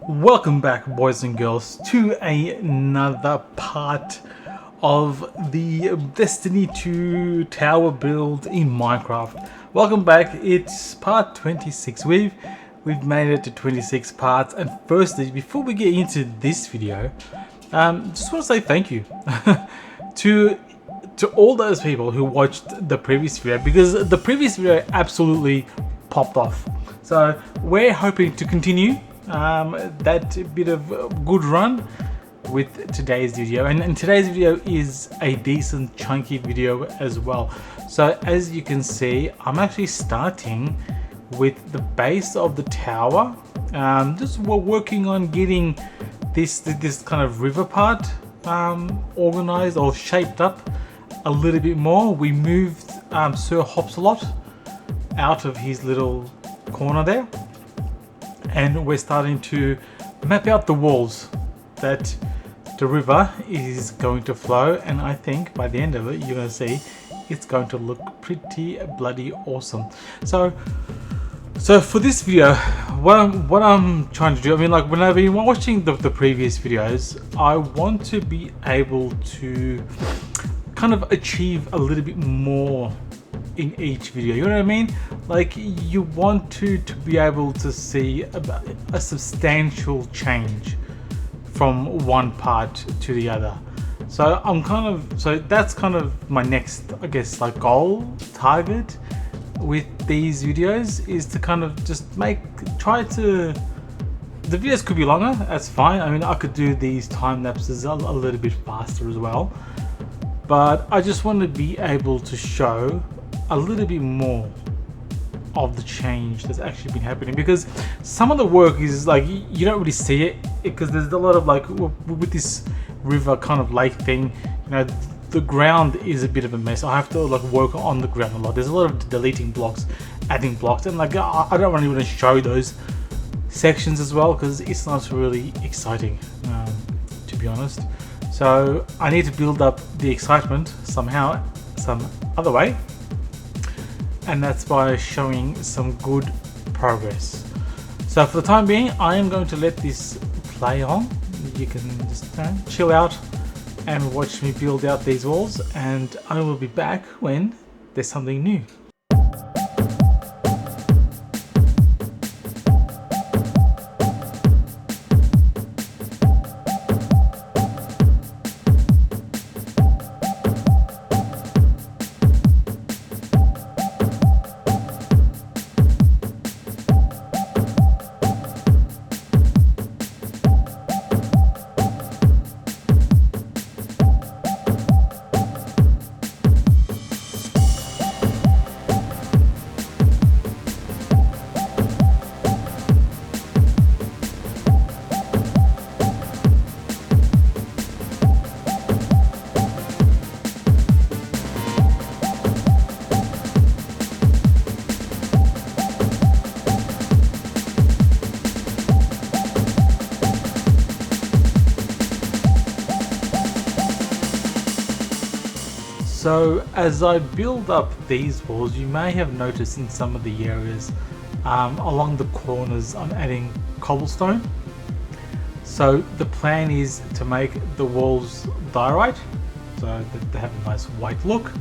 Welcome back, boys and girls, to another part of the Destiny 2 tower build in Minecraft. Welcome back. It's part 26. We've made it to 26 parts, and firstly, before we get into this video, just want to say thank you to all those people who watched the previous video, because the previous video absolutely popped off. So we're hoping to continue that bit of good run with today's video, and today's video is a decent chunky video as well. So as you can see, I'm actually starting with the base of the tower. Just we're working on getting this kind of river part organized or shaped up a little bit more. We moved Sir Hopsalot out of his little corner there, and we're starting to map out the walls that the river is going to flow, and I think by the end of it you're going to see it's going to look pretty bloody awesome. So for this video, what I'm trying to do, I mean, like, when I've been watching the previous videos, I want to be able to kind of achieve a little bit more in each video, you know what I mean? Like, you want to be able to see a substantial change from one part to the other. So that's kind of my next, I guess, like, goal, target with these videos, is to kind of just the videos could be longer, that's fine. I mean, I could do these time lapses a little bit faster as well, but I just want to be able to show a little bit more of the change that's actually been happening, because some of the work is like you don't really see it because there's a lot of, like, with this river kind of lake thing, you know, the ground is a bit of a mess. I have to, like, work on the ground a lot. There's a lot of deleting blocks, adding blocks, and, like, I don't really want to show those sections as well because it's not really exciting, to be honest. So I need to build up the excitement somehow, some other way, and that's by showing some good progress. So for the time being, I am going to let this play on. You can just chill out and watch me build out these walls, and I will be back when there's something new. So as I build up these walls, you may have noticed in some of the areas along the corners I'm adding cobblestone. So the plan is to make the walls diorite so that they have a nice white look.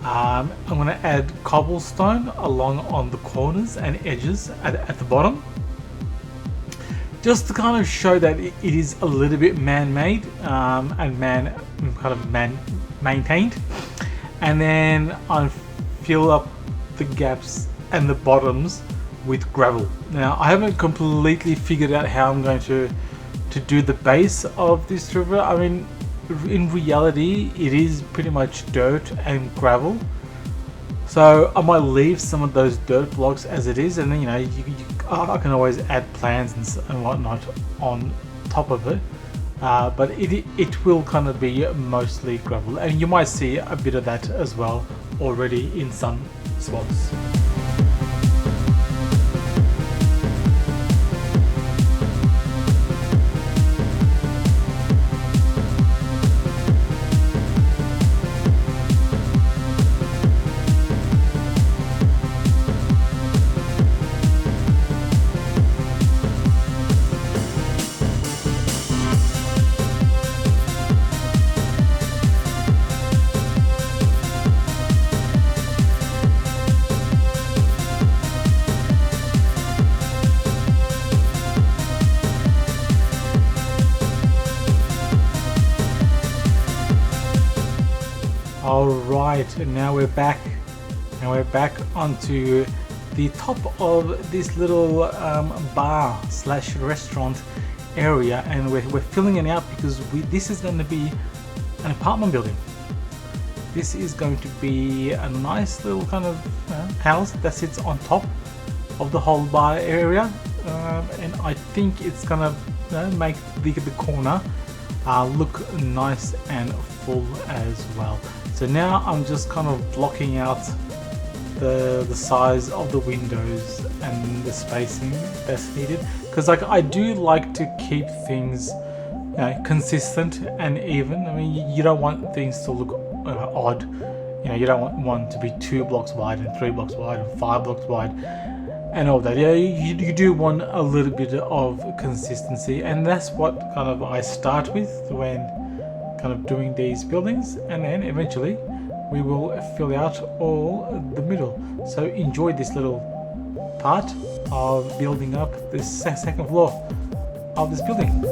I'm going to add cobblestone along on the corners and edges at the bottom, just to kind of show that it is a little bit man-made and man-maintained. And then I fill up the gaps and the bottoms with gravel. Now, I haven't completely figured out how I'm going to do the base of this river. I mean, in reality, it is pretty much dirt and gravel. So I might leave some of those dirt blocks as it is, and then, you know, I can always add plants and whatnot on top of it. But it will kind of be mostly gravel, and you might see a bit of that as well already in some spots. Alright, and now we're back. And we're back onto the top of this little bar slash restaurant area, and we're filling it out because this is going to be an apartment building. This is going to be a nice little kind of house that sits on top of the whole bar area, and I think it's gonna make the corner look nice and full as well. So now I'm just kind of blocking out the size of the windows and the spacing that's needed, because like I do like to keep things consistent and even. I mean, you don't want things to look odd. You know, you don't want one to be 2 blocks wide and 3 blocks wide and 5 blocks wide and all that. Yeah, you do want a little bit of consistency, and that's what kind of I start with when kind of doing these buildings, and then eventually we will fill out all the middle. So enjoy this little part of building up this second floor of this building.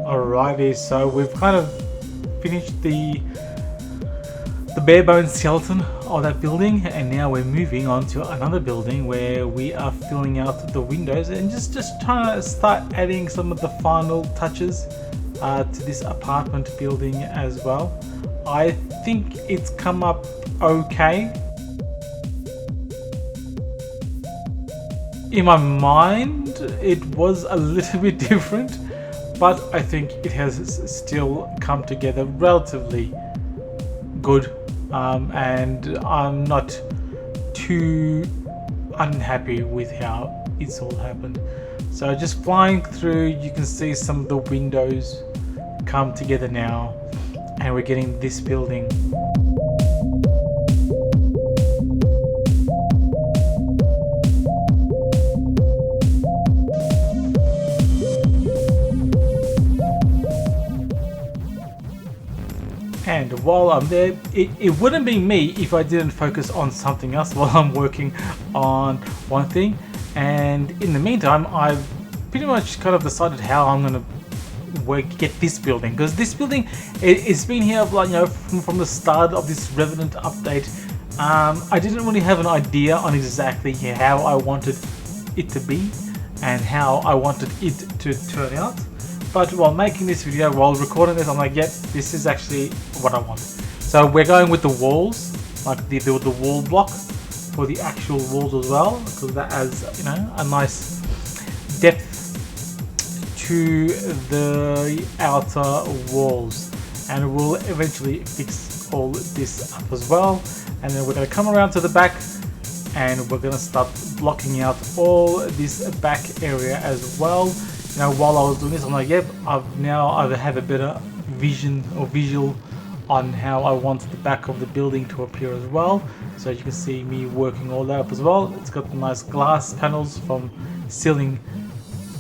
Alrighty, so we've kind of finished the bare bones skeleton of that building, and now we're moving on to another building where we are filling out the windows and just trying to start adding some of the final touches to this apartment building as well. I think it's come up okay. In my mind, it was a little bit different, but I think it has still come together relatively good, and I'm not too unhappy with how it's all happened. So just flying through, you can see some of the windows come together now, and we're getting this building. And while I'm there, it wouldn't be me if I didn't focus on something else while I'm working on one thing. And in the meantime, I've pretty much kind of decided how I'm going to get this building, because this building, it's been here like, you know, from the start of this Revenant update. I didn't really have an idea on exactly how I wanted it to be and how I wanted it to turn out. But while making this video, while recording this, I'm like, yep, this is actually what I want. So we're going with the walls, like the wall block for the actual walls as well, because that adds, you know, a nice depth to the outer walls. And we'll eventually fix all this up as well. And then we're going to come around to the back, and we're going to start blocking out all this back area as well. You know, while I was doing this, I'm like, yep, I have a better vision or visual on how I want the back of the building to appear as well. So you can see me working all that up as well. It's got nice glass panels from ceiling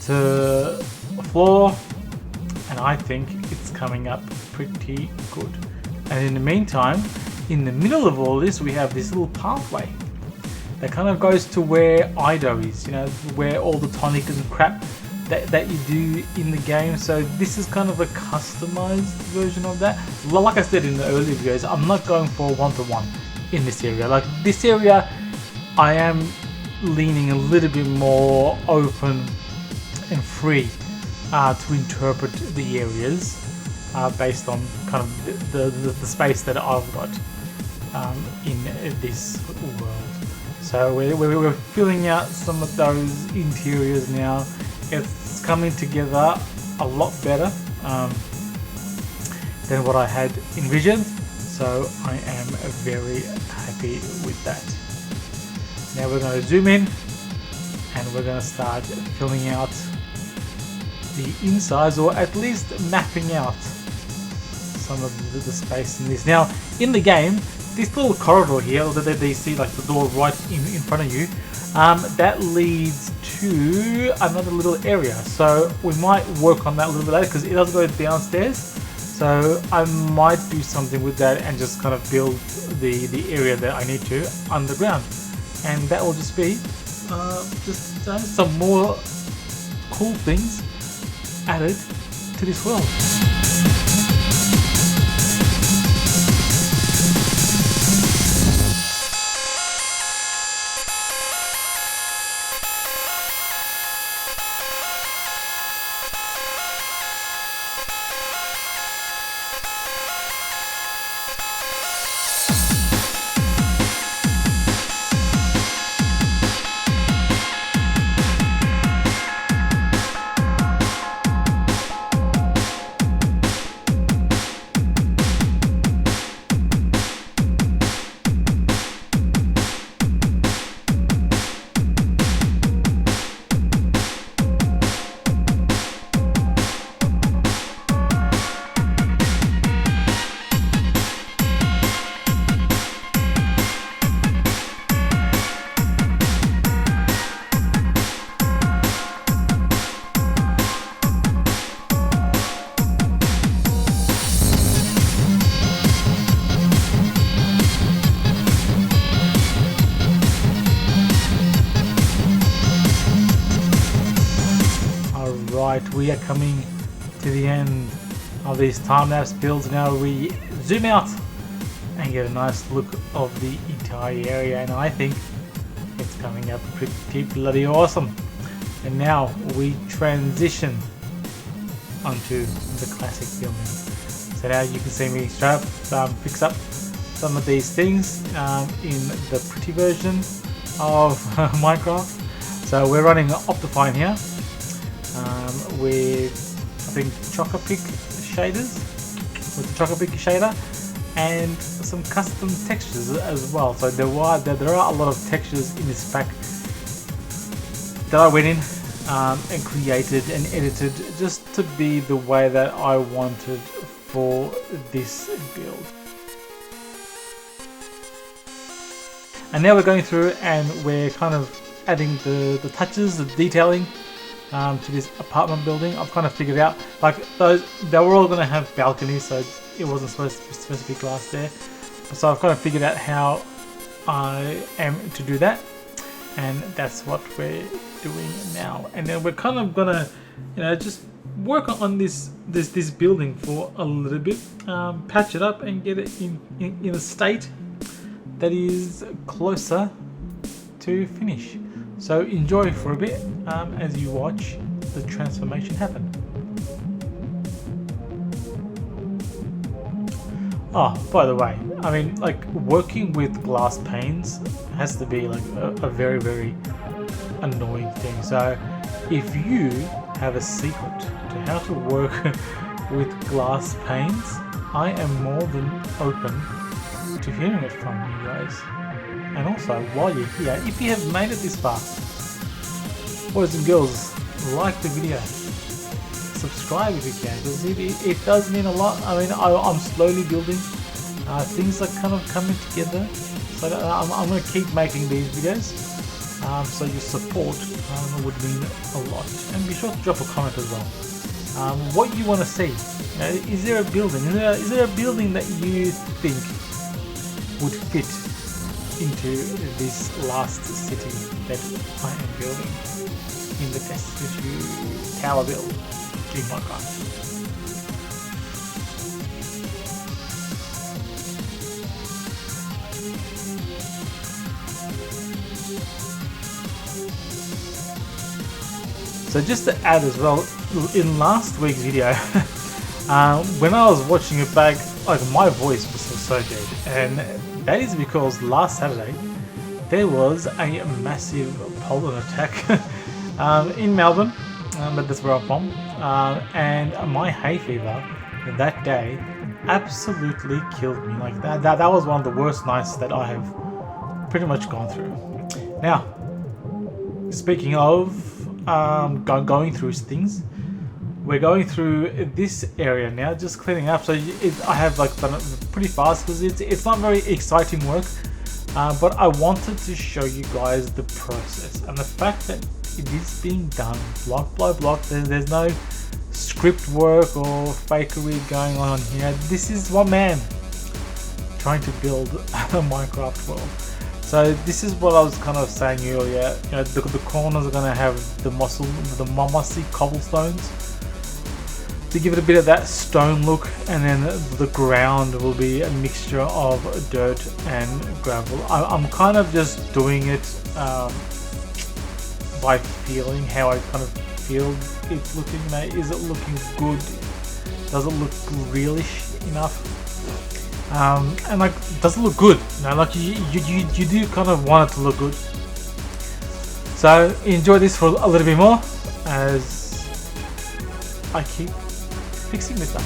to floor, and I think it's coming up pretty good. And in the meantime, in the middle of all this, we have this little pathway that kind of goes to where Ido is, you know, where all the tonic and crap that you do in the game. So this is kind of a customized version of that. Like I said in the earlier videos, I'm not going for one-to-one in this area. Like this area, I am leaning a little bit more open and free to interpret the areas based on kind of the space that I've got in this world. So we're filling out some of those interiors now. It's coming together a lot better than what I had envisioned, so I am very happy with that. Now we're going to zoom in, and we're going to start filling out the insides, or at least mapping out some of the space in this. Now in the game, this little corridor here, that you see like the door right in front of you, that leads to another little area. So we might work on that a little bit later because it does go downstairs. So I might do something with that and just kind of build the area that I need to underground, and that will just be just some more cool things added to this world. Right, we are coming to the end of these time-lapse builds. Now we zoom out and get a nice look of the entire area, and I think it's coming up pretty bloody awesome. And now we transition onto the classic building. So now you can see me straight up fix up some of these things in the pretty version of Minecraft. So we're running Optifine here with, I think, Chocopic shaders, with the Chocopic shader, and some custom textures as well. So there are a lot of textures in this pack that I went in and created and edited just to be the way that I wanted for this build. And now we're going through and we're kind of adding the touches, the detailing to this apartment building. I've kind of figured out, like, those, they were all going to have balconies, so it wasn't supposed to be glass there. So I've kind of figured out how I am to do that, and that's what we're doing now. And then we're kind of gonna, you know, just work on this building for a little bit, patch it up and get it in a state that is closer to finish. So enjoy for a bit as you watch the transformation happen. Oh, by the way, I mean, like, working with glass panes has to be like a very, very annoying thing. So if you have a secret to how to work with glass panes, I am more than open to hearing it from you guys. And also, while you're here, if you have made it this far, boys and girls, like the video, subscribe if you can, because it does mean a lot. I mean, I'm slowly building, things are kind of coming together, so I'm going to keep making these videos, so your support would mean a lot. And be sure to drop a comment as well, what you want to see. You know, is there a building, is there a building that you think would fit into this last city that I am building in the Destiny 2 tower build in Minecraft? So just to add as well, in last week's video, when I was watching it back, like, my voice was so dead, and that is because last Saturday there was a massive pollen attack in Melbourne, but that's where I'm from, and my hay fever that day absolutely killed me. Like, that was one of the worst nights that I have pretty much gone through. Now, speaking of going through things, we're going through this area now, just cleaning up. So I have like done it pretty fast because it's not very exciting work, but I wanted to show you guys the process and the fact that it is being done block by block. There's no script work or fakery going on here. This is one man trying to build a Minecraft world. So this is what I was kind of saying earlier. You know, the corners are going to have the mossy cobblestones to give it a bit of that stone look, and then the ground will be a mixture of dirt and gravel. I'm kind of just doing it by feeling how I kind of feel it's looking. You know, is it looking good? Does it look realish enough? And like, does it look good? You know, like you do kind of want it to look good. So enjoy this for a little bit more as I keep fixing this up.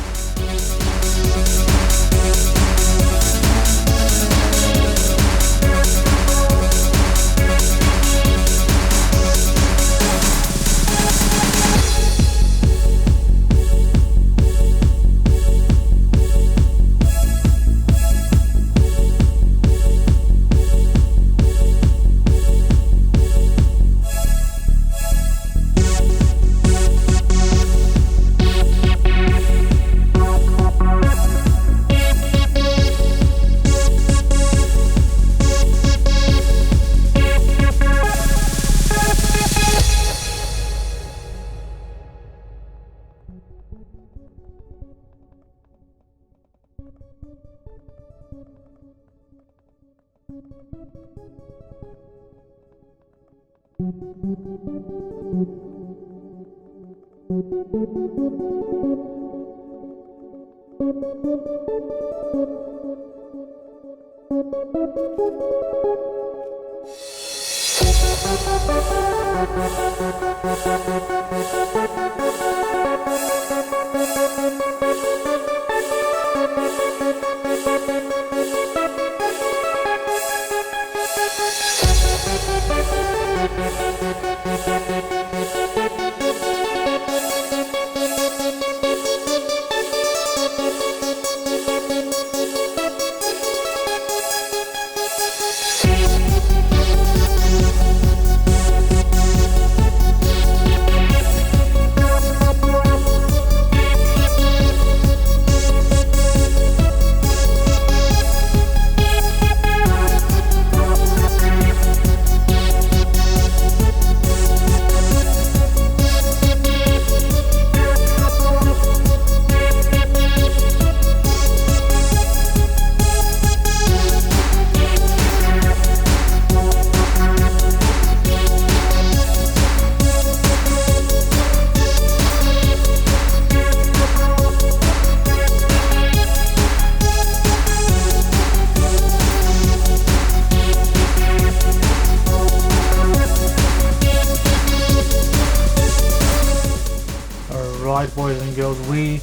Alright, boys and girls, we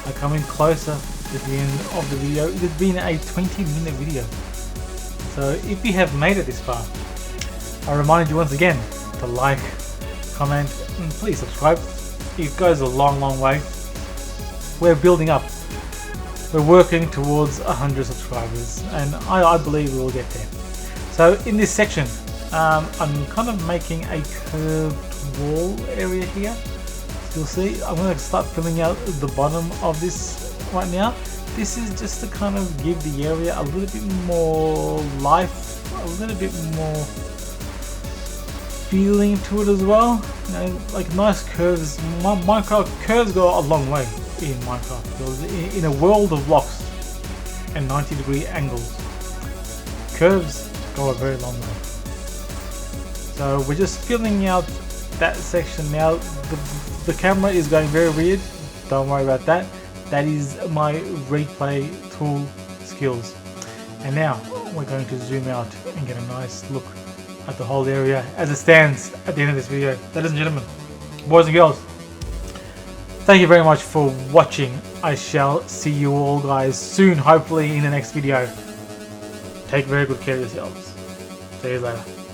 are coming closer to the end of the video. It has been a 20-minute video. So if you have made it this far, I remind you once again to like, comment, and please subscribe. It goes a long way. We're building up. We're working towards 100 subscribers, and I believe we will get there. So in this section, I'm kind of making a curved wall area here. You'll see I'm going to start filling out the bottom of this right now. This is just to kind of give the area a little bit more life, a little bit more feeling to it as well. You know, like nice curves. Minecraft curves go a long way in Minecraft because in a world of blocks and 90-degree angles, curves go a very long way. So we're just filling out that section now. The camera is going very weird, don't worry about that. That is my replay tool skills. And now we're going to zoom out and get a nice look at the whole area as it stands at the end of this video. Ladies and gentlemen, boys and girls, thank you very much for watching. I shall see you all guys soon, hopefully in the next video. Take very good care of yourselves. See you later.